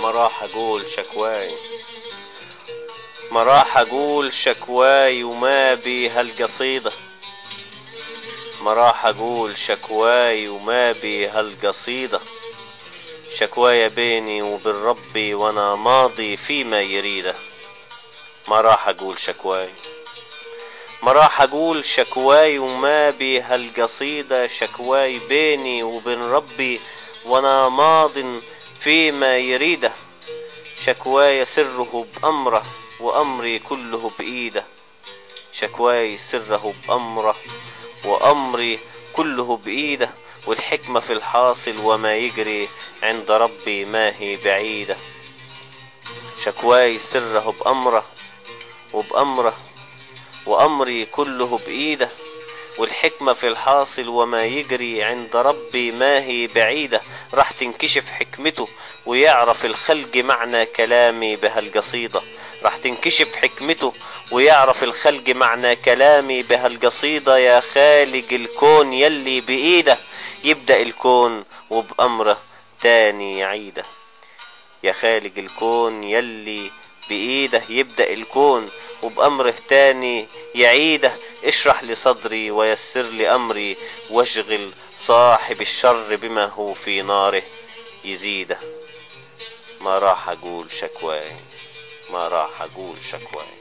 ما راح اقول شكواي، ما راح اقول شكواي وما بي هالقصيدة، ما راح اقول شكواي وما بي هالقصيدة، شكواي بيني وبين ربي وانا ماضي فيما يريده. ما راح اقول شكواي، ما راح اقول شكواي وما بي هالقصيدة، شكواي بيني وبين ربي وانا ماض فيما يريده. شكواي سره بأمره وأمري كله بإيده، شكواي سره بأمره وأمري كله بإيده، والحكمة في الحاصل وما يجري عند ربي ما هي بعيدة. شكواي سره بأمره وبأمره وأمري كله بإيده، والحكمة في الحاصل وما يجري عند ربي ما هي بعيدة. راح تنكشف حكمته ويعرف الخلق معنى كلامي بهالقصيدة، راح تنكشف حكمته ويعرف الخلق معنى كلامي بهالقصيدة. يا خالق الكون يلي بإيده يبدأ الكون وبأمره تاني يعيده، يا خالق الكون يلي بإيده يبدأ الكون وبأمره تاني يعيده. اشرح لي صدري ويسر لي أمري، واشغل صاحب الشر بما هو في ناره يزيده. ما راح أقول شكواي، ما راح أقول شكواي.